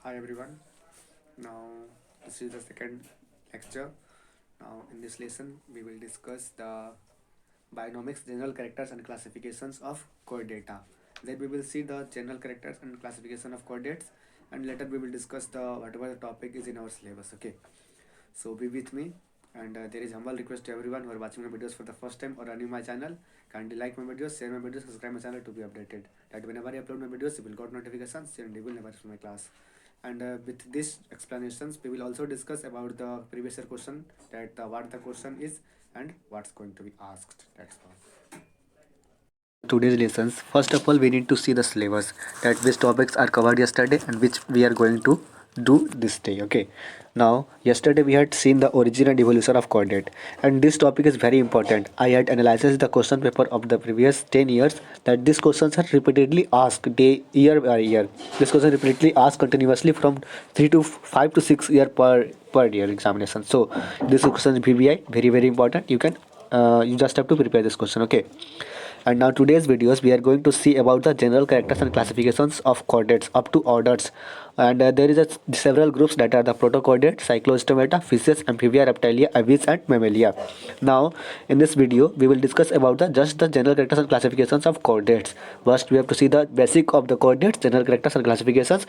Hi everyone. Now this is the second lecture. Now in this lesson we will discuss the bionomics general characters and classifications of chordata. Then we will see the general characters and classification of chordates, and later we will discuss the whatever the topic is in our syllabus. Okay. So be with me, and there is humble request to everyone who are watching my videos for the first time or new my channel. Kindly like my videos, share my videos, subscribe my channel to be updated. That whenever I upload my videos, you will get notifications and you will never miss my class. And with these explanations, we will also discuss about the previous year question, that what the question is and what's going to be asked. That's all. Today's lessons, first of all we need to see the syllabus, that which topics are covered yesterday and which we are going to do this day. Okay, now yesterday we had seen the origin and evolution of coordinate, and this topic is very important. I had analyzed the question paper of the previous 10 years, that these questions are repeatedly asked day year by year. This question repeatedly asked continuously from 3 to 5 to 6 year per year examination. So this question is VBI, very important. You just have to prepare this question. Okay, and now today's videos we are going to see about the general characters and classifications of chordates up to orders. And there is several groups, that are the protochordate, cyclostomata, fishes, amphibia, reptilia, aves and mammalia. Now in this video we will discuss about the general characters and classifications of chordates. First we have to see the basic of the chordates, general characters and classifications,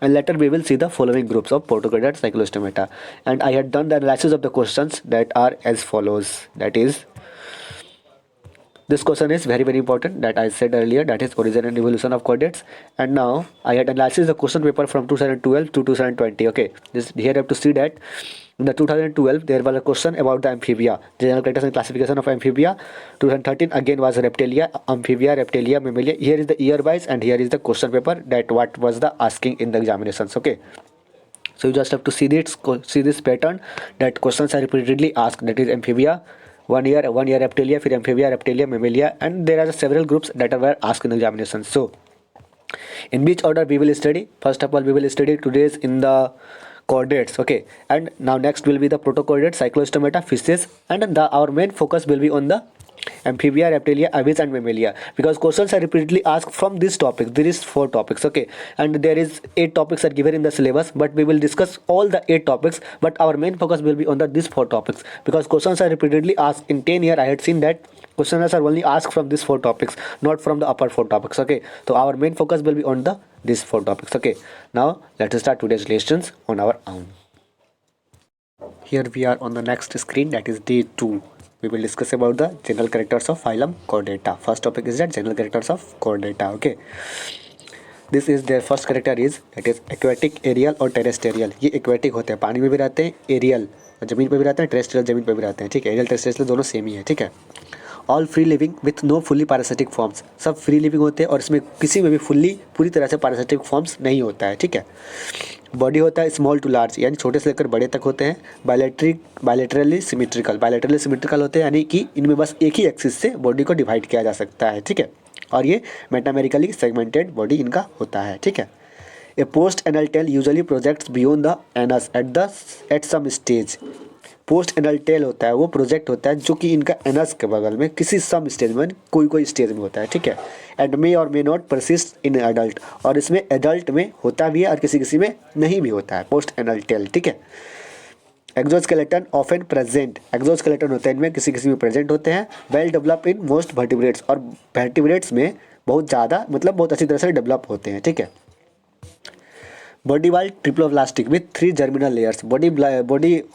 and later we will see the following groups of protochordate, cyclostomata. And I had done the analysis of the questions that are as follows. That is, this question is very important, that I said earlier, that is origin and evolution of chordates. And now I had analyzed the question paper from 2012 to 2020. Okay, this here I have to see that in the 2012 there was a question about the amphibia, general characters and classification of amphibia. 2013 again was reptilia, amphibia, reptilia, mammalia. Here is the year wise and here is the question paper, that what was the asking in the examinations. Okay, so you just have to see this pattern, that questions are repeatedly asked, that is amphibia 1 year reptilia, फिर amphibia, reptilia, mammalia, and there are several groups that were asked in the examination. So in which order we will study? First of all we will study today's in the chordates. Okay, and now next will be the protochordates, cyclostomata, fishes, and our main focus will be on the amphibia, reptilia, aves and mammalia, because questions are repeatedly asked from this topic. There is 4 topics. Okay, and there is 8 topics are given in the syllabus, but we will discuss all the 8 topics, but our main focus will be on these 4 topics, because questions are repeatedly asked. In 10 year I had seen that questions are only asked from these 4 topics, not from the upper 4 topics. Okay, so our main focus will be on these 4 topics. Okay, now let's start today's lessons on our own. Here we are on the next screen, that is day 2. We will discuss about the general characters of phylum Chordata. First topic is that general characters of Chordata. Okay, this is their first character is, that is aquatic, aerial और terrestrial. ये aquatic होते हैं, पानी में भी रहते हैं, aerial जमीन पर भी रहते हैं, टेरेस्टेरियल जमीन पर भी रहते हैं. ठीक है, एरियल टेरेस्टेरियल दोनों सेम ही है. ठीक है, all free living with no fully parasitic forms. सब फ्री लिविंग होते हैं और इसमें किसी में भी पूरी तरह से पैरासिटिक फॉर्म्स नहीं होता है. ठीक है, बॉडी होता है स्मॉल टू लार्ज, यानी छोटे से लेकर बड़े तक होते हैं. बायलेटरली सिमेट्रिकल होते हैं, यानी कि इनमें बस एक ही एक्सिस से बॉडी को डिवाइड किया जा सकता है. ठीक है, और ये मेटामेरिकली सेगमेंटेड बॉडी इनका होता है. ठीक है, a post anal tail usually projects beyond the anus at some stage. Post anal tail होता है, वो प्रोजेक्ट होता है जो कि इनका एनस के बगल में किसी सम स्टेज में, कोई स्टेज में होता है. ठीक है, एंड मे और may not persist in adult, और इसमें एडल्ट में होता भी है और किसी में नहीं भी होता है पोस्ट एनल टेल. ठीक है, एक्सोस्केलेटन ऑफन प्रेजेंट, एक्सोस्केलेटन होते हैं इनमें किसी में प्रेजेंट होते हैं. Well develop in most vertebrates, और वर्टिब्रेट्स में बहुत ज़्यादा मतलब बहुत अच्छी तरह से डेवलप होते हैं. ठीक है, body wall triploblastic with 3 germinal layers. Body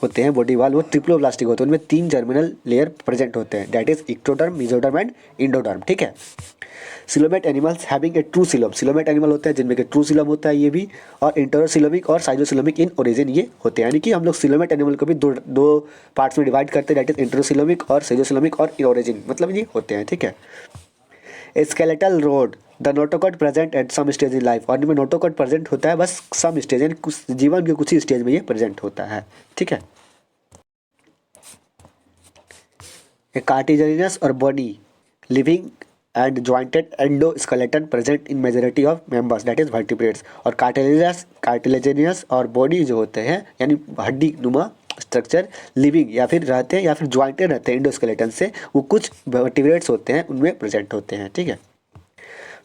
होते हैं, बॉडी वाल वो ट्रिप्लोब्लास्टिक होते हैं, उनमें 3 जर्मिनल लेयर प्रेजेंट होते हैं, that is ectoderm, mesoderm and endoderm. ठीक है, coelomate animals having a true coelom, coelomate animal होते हैं जिनमें के ट्रू सिलोम होता है ये भी, और इंटरोसिलोमिक और साइजोसिलोमिक इन ओरिजिन ये होते हैं. यानी कि हम लोग सिलोमेट एनिमल को भी दो पार्ट्स में डिवाइड करते हैं, दैट इज इंटरोसिलोमिक और साइजोसिलोमिक और इन ओरिजिन, मतलब ये होते हैं. ठीक है, skeletal rod the notochord present at some stage in life, और इनमें नोटोकॉट प्रेजेंट होता है बस सम स्टेज, यानी कुछ जीवन के कुछ ही स्टेज में ये प्रेजेंट होता है. ठीक है, कार्टिलेजिनस और body living and jointed endoskeleton present in majority of members, that is vertebrates. और कार्टिलेजिनस और बॉडी जो होते हैं यानी हड्डी नुमा स्ट्रक्चर लिविंग या फिर रहते हैं या फिर ज्वाइंटेड रहते हैं इंडोस्केलेटन से, वो कुछ वर्टिब्रेट्स होते हैं उनमें प्रेजेंट होते हैं. ठीक है,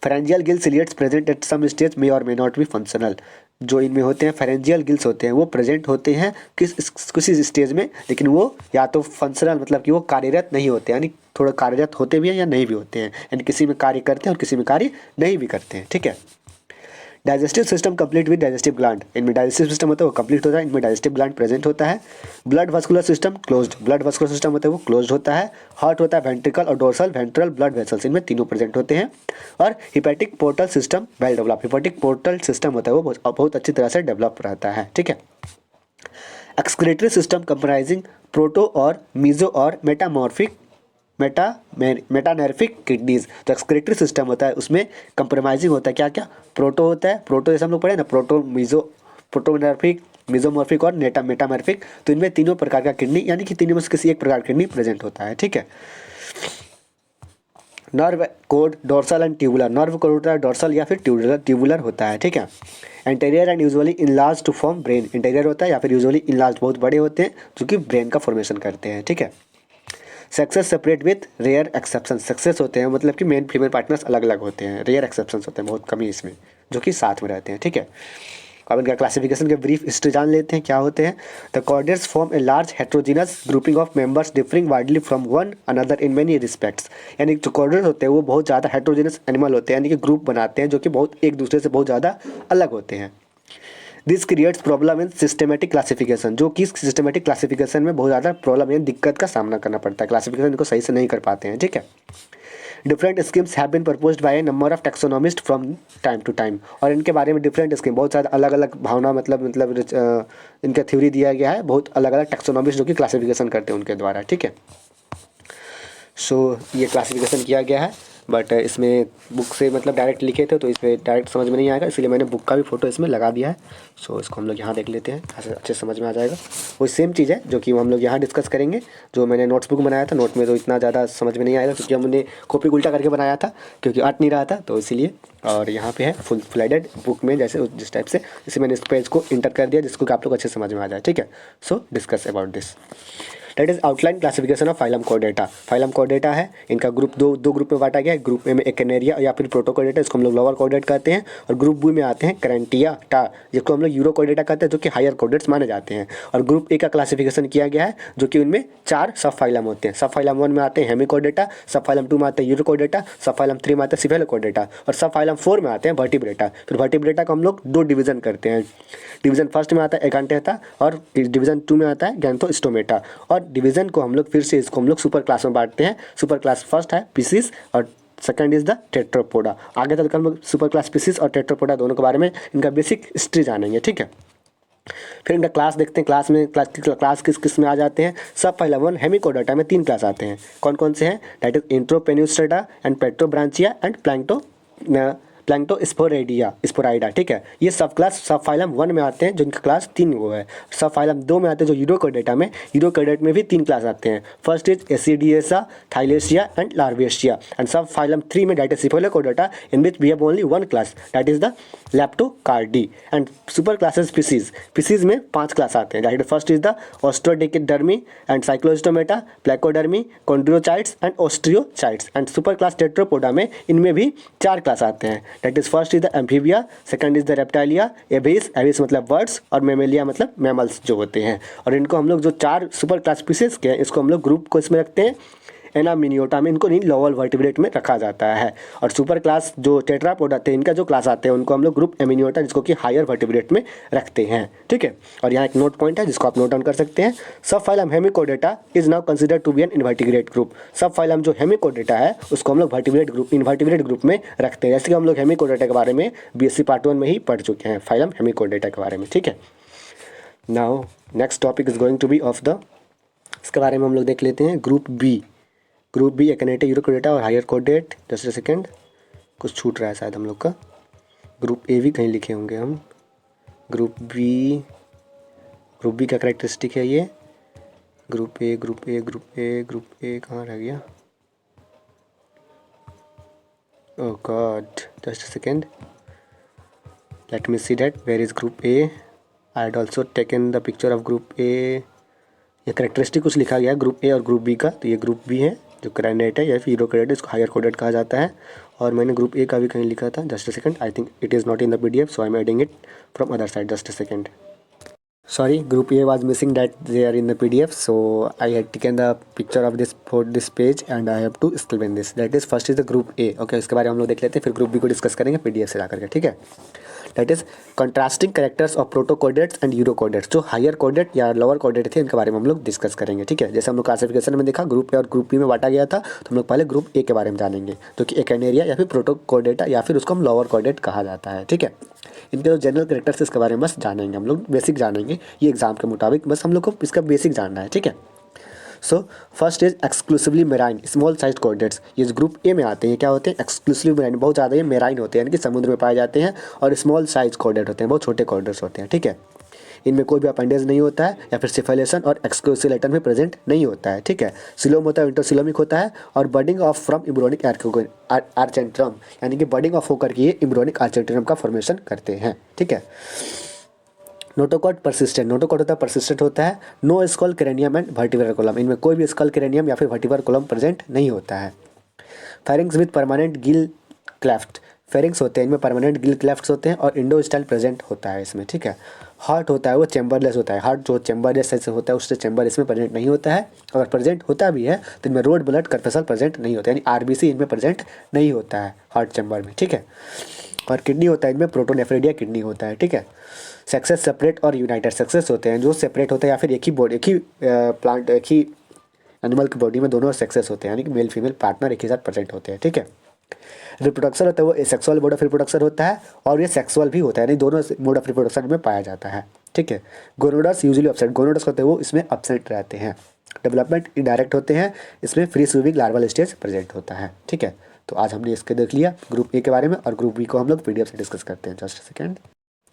pharyngeal gill slits present at some stage may और मे नॉट बी फंक्शनल। जो इनमें होते हैं फेरेंजियल गिल्स होते हैं वो प्रेजेंट होते हैं किसी स्टेज में, लेकिन वो या तो फंक्शनल मतलब कि वो कार्यरत नहीं होते, यानी थोड़ा कार्यरत होते भी हैं या नहीं भी होते हैं, यानी किसी में कार्य करते हैं और किसी में कार्य नहीं भी करते हैं। ठीक है। Digestive system complete with digestive gland. इनमें डाइजेस्टिव सिस्टम होता है वो कंप्लीट होता है, इनमें डाइजेस्टिव ग्लैंड प्रेजेंट होता है। Blood vascular system closed, blood vascular system होता है वो क्लोज्ड होता है। हार्ट होता है वेंट्रिकल और डोर्सल वेंट्रल ब्लड वेसल्स, इनमें तीनों प्रेजेंट होते हैं। और hepatic portal system well develop, hepatic portal system होता है वो बहुत अच्छी तरह से डेवलप रहता है। ठीक है। एक्सक्रीटरी सिस्टम कंप्राइजिंग प्रोटो और मीजो और मेटानेर्फिक किडनीज। तो एक्सक्रीटरी सिस्टम होता है उसमें कंप्रोमाइजिंग होता है क्या क्या, प्रोटो होता है, प्रोटो जैसे हम लोग पढ़े ना, प्रोटोनेर्फिक, मिजोमॉर्फिक और मेटामॉर्फिक। तो इनमें तीनों प्रकार का किडनी यानी कि तीनों में से किसी एक प्रकार किडनी प्रेजेंट होता है। ठीक है। Nerve code dorsal and tubular, nerve code होता है डोर्सल या फिर ट्यूबुलर होता है। ठीक है। Interior end usually enlarge to form brain, interior होता है या फिर यूजुअली इनलार्ज बहुत बड़े होते हैं जो कि ब्रेन का फॉर्मेशन करते हैं। ठीक है। Sexes separate with rare exception, sexes होते हैं मतलब कि मेन फीमेल पार्टनर्स अलग अलग होते हैं, रेयर एक्सेप्शंस होते हैं बहुत कमी इसमें जो कि साथ में रहते हैं। ठीक है। अब इनका क्लासिफिकेशन के ब्रीफ हिस्ट्री जान लेते हैं क्या होते हैं। The chordates form a large heterogeneous grouping of members differing widely from one another in many respects, यानी जो कॉर्डेट्स होते हैं वो बहुत ज़्यादा हेट्रोजीनस एनिमल होते हैं, यानी कि ग्रुप बनाते हैं जो कि बहुत एक दूसरे से बहुत ज़्यादा अलग होते हैं। This creates problem in systematic classification, जो कि सिस्टमेटिक क्लासिफिकेशन में बहुत ज़्यादा प्रॉब्लम या दिक्कत का सामना करना पड़ता है, क्लासिफिकेशन इनको सही से नहीं कर पाते हैं। ठीक है। Different schemes have been proposed by a number of taxonomist from time to time, और इनके बारे में डिफरेंट स्कीम बहुत सारे अलग अलग भावना मतलब इनका थ्योरी दिया गया है, बहुत अलग अलग टैक्सोनॉमिस्ट जो कि क्लासिफिकेशन करते हैं उनके द्वारा। ठीक है। सो ये क्लासिफिकेशन किया गया है, बट इसमें बुक से मतलब डायरेक्ट लिखे थे तो इसमें डायरेक्ट समझ में नहीं आएगा, इसलिए मैंने बुक का भी फोटो इसमें लगा दिया है। सो इसको हम लोग यहाँ देख लेते हैं, ऐसे अच्छे समझ में आ जाएगा। वो सेम चीज़ है जो कि हम लोग यहाँ डिस्कस करेंगे, जो मैंने नोट्स बुक बनाया था, नोट में तो इतना ज़्यादा समझ में नहीं आएगा क्योंकि हमने कॉपी उल्टा करके बनाया था क्योंकि अट नहीं रहा था, तो इसीलिए। और यहाँ पे है फुल फ्लाइडेड बुक में जैसे जिस टाइप से, इसे मैंने इस पेज को इंटर कर दिया जिसको कि आप लोग अच्छे समझ में आ जाए। ठीक है। सो discuss about this. That is outline classification of phylum Chordata. Phylum Chordata है, इनका ग्रुप दो ग्रुप में बांटा गया है। ग्रुप ए में एक्नेरिया या फिर प्रोटोकॉर्डेटा, इसको हम लोग लोअर कॉर्डेट कहते हैं, और ग्रुप बी में आते हैं करेंटिया टा, जिसको हम लोग यूरोकॉर्डेटा कहते हैं, जो कि हायर कॉर्डेट्स माने जाते हैं। और ग्रुप ए का क्लासिफिकेशन किया गया है जो कि उनमें 4 सब फाइलम होते हैं। सब फाइलम 1 में आते हैं हेमिकॉर्डेटा, सब फाइलम 2 में आते हैं यूरोकॉर्डेटा, सब फाइलम 3 में आते हैं सिफेलोकॉर्डेटा, और सब फाइलम 4 में आते हैं वर्टिब्रेटा। फिर वर्टिब्रेटा को हम लोग 2 डिवीजन करते हैं। डिवीजन फर्स्ट में आता है एकांटेता और डिवीजन 2 में आता है गैंथोस्टोमेटा, और डिवीजन को हम लोग फिर से इसको हम लोग सुपर क्लास में बांटते हैं। सुपर क्लास फर्स्ट है पीसीस और सेकंड इज द टेट्रापोडा। आगे चलकर हम लोग सुपर क्लास पीसीस और टेट्रापोडा दोनों के बारे में इनका बेसिक हिस्ट्री जानेंगे। ठीक है। फिर इनका क्लास देखते हैं, क्लास किस किस में आ जाते हैं। सब फाइलम 1 हेमिकोडाटा में 3 क्लास आते हैं। कौन कौन से हैं? That is enteropneusta and pterobranchia and sporida. ठीक है। ये सब क्लास सब फाइलम 1 में आते हैं, जिनका क्लास 3 वो है। सब फाइलम 2 में आते हैं जो यूरोकॉर्डेटा में भी 3 क्लास आते हैं। First is ascidiacea, thaliacea and larvacea, and sub phylum 3 में that is cephalochordata in which we have only 1 class, that is the leptocardii. And super classes pisces में 5 क्लास आते हैं। That first is the ostracodermi and cyclostomata, placodermi, chondrichthyes and osteichthyes. And super class tetrapoda में इनमें भी 4 class आते हैं। That is first is the amphibia, second is the Reptilia, Aves मतलब birds, और मेमेलिया मतलब मैमल्स जो होते हैं। और इनको हम लोग जो 4 सुपर क्लास स्पीसीज के हैं, इसको हम लोग ग्रुप को इसमें रखते हैं एनामिनियोटा में, इनको नहीं लोअर वर्टिब्रेट में रखा जाता है। और सुपर क्लास जो टेट्रापोडा थे, इनका जो क्लास आते हैं उनको हम लोग ग्रुप एमिनियोटा, जिसको कि हायर वर्टिब्रेट में रखते हैं। ठीक है। और यहाँ एक नोट पॉइंट है जिसको आप नोट डाउन कर सकते हैं। Sub phylum hemichordata is now considered to be an invertebrate group. Sub phylum जो हेमिकोडेटा है उसको हम लोग इनवर्टिग्रेट ग्रुप में रखते हैं। जैसे कि हम लोग हेमिकोडेटा के बारे में बीएससी पार्ट 1 में ही पढ़ चुके हैं, फाइलम हेमिकोडेटा के बारे में। ठीक है। Now next topic is going to be of the, इसके बारे में हम लोग देख लेते हैं ग्रुप बी एक्नेटा, यूरोकॉर्डेटा और higher chordate. Just a second, कुछ छूट रहा है शायद हम लोग का। ग्रुप ए भी कहीं लिखे होंगे हम। ग्रुप बी का करेक्टरिस्टिक है ये। ग्रुप ए कहाँ रह गया? Oh God, just a second, let me see that where is group A. I had also taken the picture of group A. ये करेक्टरिस्टिक कुछ लिखा गया है ग्रुप ए और ग्रुप बी का, तो ये ग्रुप बी है। जो क्रेनेट है या फिर यूरोक्रेट, इसको हायर कोडेड कहा जाता है। और मैंने ग्रुप ए का भी कहीं लिखा था, just a second, I think it is not in the PDF, so I am adding it from other side, just a second. Sorry, group A was missing, that they are in the PDF, so I had taken the picture of this for this page and I have to explain this. That is first is the group A. Okay, इसके बारे में हम लोग देख लेते हैं, फिर group B को डिस्कस करेंगे PDF से ला करके, ठीक है। That is contrasting characters of protochordates and urochordates. जो हायर कोडेट या लोअर कोडेट थे इनके बारे में हम लोग डिस्कस करेंगे, ठीक है। जैसे हम लोग क्लासिफिकेशन में देखा ग्रुप ए और ग्रुप बी में बांटा गया था, तो हम लोग पहले ग्रुप ए के बारे में जानेंगे, जो कि एकेनेरिया या फिर प्रोटोकोडेटा या फिर उसको हम लोअर कोडेट कहा जाता है, ठीक है। इनके जो जनरल कैरेक्टर्स इसके बारे में बस जानेंगे हम लोग, बेसिक जानेंगे, ये एग्जाम के मुताबिक बस हम लोग को इसका बेसिक जानना है, ठीक है। So first is exclusively marine small size कोडेट्स। ये ग्रुप ए में आते हैं, क्या होते हैं, एक्सक्लूसिवली मेराइन, बहुत ज़्यादा ये मेराइन होते हैं, यानी कि समुद्र में पाए जाते हैं, और स्मॉल साइज कोडेट होते हैं, बहुत छोटे कोडेट्स होते हैं, ठीक है। इनमें कोई भी अपेंडेज नहीं होता है या फिर सिफिलेशन और एक्सक्लूसिलेटन में प्रेजेंट नहीं होता है, ठीक है। सिलोम होता है, इंटरसिलोमिक होता है, और बडिंग ऑफ फ्रॉम इम्ब्रोनिक आर्चेंट्रम, यानी कि बडिंग ऑफ होकर के ये इम्ब्रोनिक आर्चेंट्रम का फॉर्मेशन करते हैं, ठीक है। नोटोकॉट परसिस्टेंट, नोटोकॉट होता है परसिस्टेंट होता है। No skull cranium and vertebral column, इनमें कोई भी स्कल क्रेनियम या फिर वर्टिब्रल कॉलम प्रेजेंट नहीं होता है। Pharynx with permanent Gill cleft, pharynx होते हैं, इनमें परमानेंट गिल क्लेफ्ट्स होते हैं, और इंडो स्टाइल प्रेजेंट होता है इसमें, ठीक है। हार्ट होता है वो चैम्बरलेस होता है, हार्ट जो चैम्बरलेस से होता है उससे चैम्बर इसमें प्रेजेंट नहीं होता है। अगर प्रेजेंट होता भी है तो इनमें रोड ब्लड कर्पेसल प्रेजेंट नहीं होता है, यानी RBC इनमें प्रेजेंट नहीं होता है हार्ट चैम्बर में, ठीक है। और किडनी होता है, इनमें प्रोटोनेफ्रेडिया किडनी होता है, ठीक है। सेक्सेस सेपरेट और यूनाइटेड, सक्सेस होते हैं जो सेपरेट होते हैं या फिर एक ही बॉडी, एक ही प्लांट, एक ही एनिमल की बॉडी में दोनों सेक्सेस होते हैं, यानी कि मेल फीमेल पार्टनर एक ही साथ प्रेजेंट होते हैं, ठीक है। रिप्रोडक्शन होता है वो सेक्सुअल मोड ऑफ रिप्रोडक्शन होता है, और ये सेक्सुअल भी होता है, यानी दोनों मोड ऑफ रिप्रोडक्शन में पाया जाता है, ठीक है। गोनोडस यूजुअली एब्सेंट, गोनोडस होते हैं वो इसमें एब्सेंट रहते हैं। डेवलपमेंट इनडायरेक्ट होते हैं, इसमें free swimming larval stage present होता है, ठीक है। तो आज हमने इसके देख लिया ग्रुप ए के बारे में, और ग्रुप बी को हम लोग PDF से डिस्कस करते हैं, जस्ट सेकेंड।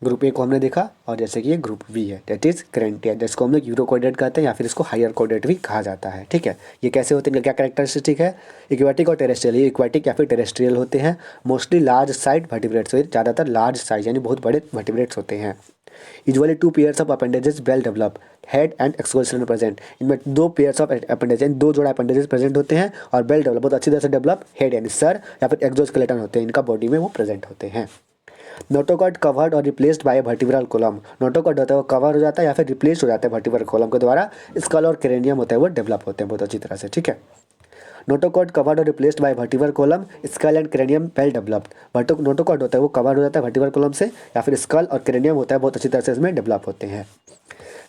ग्रुप ए को हमने देखा, और जैसे कि ये ग्रुप बी है, दैट इज क्रेंटिया, जिसको हम लोग यूरोकोडेट कहते हैं या फिर इसको हायर कोडेट भी कहा जाता है, ठीक है। ये कैसे होते हैं, इनका क्या कैरेक्टरिस्टिक है, इक्वेटिक और टेरेस्ट्रियल, ये इक्वेटिक या फिर टेरेस्ट्रियल होते हैं। मोस्टली लार्ज साइड वर्टिब्रेट्स, ज़्यादातर लार्ज साइज यानी बहुत बड़े वर्टिब्रेट्स होते हैं। Usually 2 pairs of appendages well develop, head and exclusive present, इनमें 2 पेयर्स ऑफ अपेंडेज यानी 2 जोड़ा अपेंडेजेस प्रेजेंट होते हैं, और वेल डेवलप बहुत अच्छी तरह से डेवलप हेड यानी सर या फिर एक्सोस्केलेटन होते हैं, इनका बॉडी में वो प्रेजेंट होते हैं। नोटोकॉट कवर्ड और रिप्लेस्ड बाय वर्टिब्रल कॉलम, नोटोकॉट होता है वो कवर हो जाता है या फिर रिप्लेस हो जाता है वर्टिब्रल कॉलम के द्वारा। स्कल और क्रेनियम होता है वो डेवलप होते हैं बहुत अच्छी तरह से, ठीक है। नोटोकॉट कवर्ड और replaced by vertebral column, skull and cranium well developed. Notochord होता है वो कवर हो जाता है वर्टिब्रल कॉलम से, या फिर स्कल और क्रेनियम होता है बहुत अच्छी तरह से इसमें डेवलप होते हैं।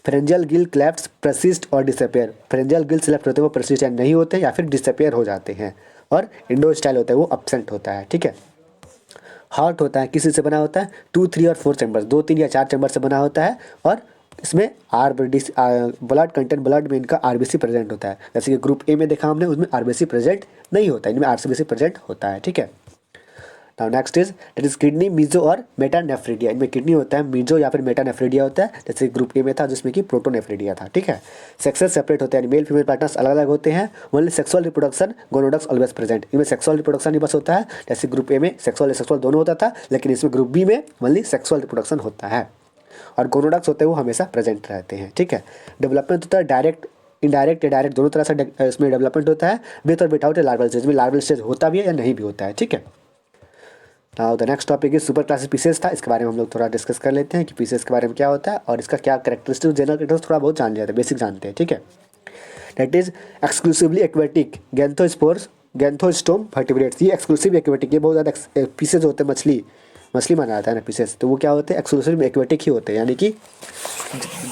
फ्रेंजियल गिल क्लेफ्ट्स प्रसिस्ट और डिसअपियर, फ्रेंजियल गिल क्लेफ्ट होते हैं वो प्रसिस्ट नहीं होते या फिर डिसअपियर हो जाते हैं। और इंडो स्टाइल होता है वो एब्सेंट होता है, ठीक है। हार्ट होता है किसी से बना होता है, 2, 3 और 4 चैम्बर, 2, 3 या 4 चैम्बर से बना होता है, और इसमें ब्लड कंटेंट, ब्लड में इनका RBC प्रेजेंट होता है। जैसे कि ग्रुप ए में देखा हमने, उसमें RBC प्रेजेंट नहीं होता है, इनमें RBC प्रेजेंट होता है, ठीक है। Now next is that is kidney, meso और मेटानेफ्रिडिया, इनमें किडनी होता है, मीजो या फिर मेटानेफ्रिडिया होता है, जैसे ग्रुप ए में था जिसमें कि प्रोटोनेफ्रिडिया था, ठीक है। सेक्सेस सेपरेट होते हैं, मेल फीमेल पार्टनर्स अलग अलग होते हैं। Only sexual reproduction gonoducts always present, इनमें सेक्सुअल रिप्रोडक्शन ही बस होता है, जैसे ग्रुप ए में सेक्सुअल दोनों होता था, लेकिन इसमें ग्रुप बी में ओनली सेक्सुअल रिप्रोडक्शन होता है, और गोनोडक्स होते हैं वो हमेशा प्रेजेंट रहते हैं, ठीक है। डेवलपमेंट होता है डायरेक्ट, इनडायरेक्ट या डायरेक्ट दोनों तरह से इसमें डेवलपमेंट होता है, विथ और विदाउट ए लार्वल स्टेज, में लार्वल स्टेज होता भी है या नहीं भी होता है, ठीक है। Now the next topic is super classic pieces था, इसके बारे में हम लोग थोड़ा डिस्कस कर लेते हैं कि पीसेस के बारे में क्या होता है और इसका क्या कैरेक्टरिस्टिक, जनरल कैरेक्टर्स थोड़ा बहुत जान लिया था, बेसिक जानते हैं, ठीक है। That is exclusively aquatic gnathospores, gnathostome vertebrates, ये एक्सक्लूसिव एक्वेटिक, ये बहुत ज़्यादा पीसेज होते हैं, मछली माना जाता है ना पीसेस, तो वो क्या होते हैं, एक्सक्लूसिव एक्वेटिक ही होते हैं, यानी कि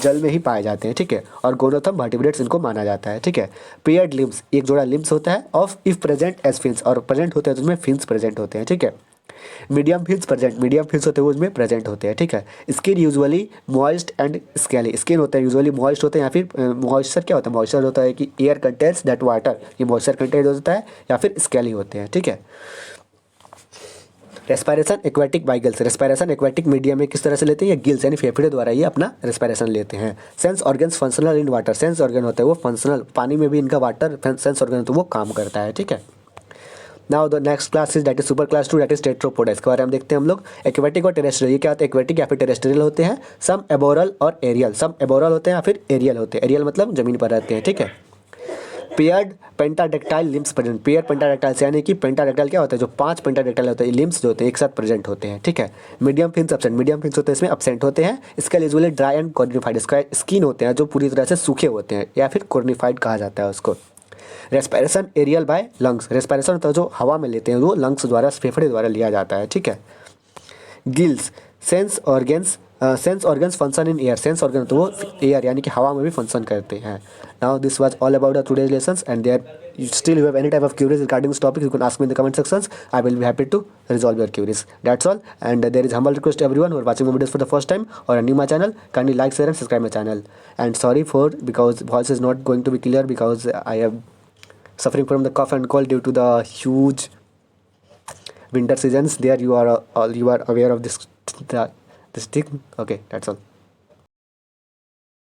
जल में ही पाए जाते हैं, ठीक है। और गोनोथम वर्टिब्रेट्स इनको माना जाता है, ठीक है। पेयर्ड लिम्स, एक जोड़ा लिम्स होता है, of if present as fins, और प्रेजेंट होते हैं तो उसमें फिन्स प्रेजेंट होते हैं, ठीक है। Medium fins present, medium fins होते हैं वो उसमें प्रेजेंट होते हैं, ठीक है। Skin usually moist and scaly, skin होते हैं यूजुअली मॉइस्ट होते हैं, या फिर मॉइस्चर क्या होता है, मॉइस्चर होता है कि एयर कंटेंट्स दैट वाटर, ये मॉइस्चर कंटेंट होता है, या फिर स्केली होते हैं, ठीक है। Respiration aquatic by gills, respiration aquatic medium में किस तरह से लेते हैं, ये गिल्स यानी फेफड़े द्वारा ये अपना रेस्पायरेशन लेते हैं। Sense organs functional in water, sense organ होता है वो फंक्शनल, पानी में भी इनका वाटर सेंस ऑर्गन तो वो काम करता है, ठीक है। Now the next class is that is super class 2, that is tetrapoda, इसके बारे में देखते हैं हम लोग। एक्वेटिक और टेरेस्ट्रियल, ये क्या होता है, एक्वेटिक या फिर टेरेस्ट्रियल होते हैं। सम एबोरल और एरियल, सम एबोरल होते हैं या फिर एरियल होते हैं, एरियल मतलब जमीन पर रहते हैं, ठीक है। Paired pentadactyl limbs present. Pair pentadactyls यानी कि पेंटाडेक्टाइल क्या होता है, जो 5 पेंटाडेक्टाइल होते हैं, लिम्स जो होते हैं एक साथ प्रेजेंट होते हैं, ठीक है। Medium fins absent, medium fins होते हैं इसमें एब्सेंट होते हैं। इसका यूजुअली ड्राई एंड कॉर्निफाइड, इसका स्किन होते हैं जो पूरी तरह से सूखे होते हैं या फिर कॉर्निफाइड कहा जाता है उसको। Respiration aerial by lungs, respiration होता है जो हवा में लेते हैं, वो लंग्स द्वारा, फेफड़े द्वारा लिया जाता है, ठीक है। Gills, sense organs function in air, sense organ तो वो एयर यानी कि हवा में भी फंक्शन करते हैं। Now this was all about the today's lessons and there still you have any type of queries regarding this topic, you can ask me in the comment sections. I will be happy to resolve your queries. That's all, and there is humble request to everyone who are watching my videos for the first time or are new my channel, kindly like, share and subscribe my channel. And sorry for because voice is not going to be clear because I am suffering from the cough and cold due to the huge winter seasons. There you are aware of this thing. Okay, that's all.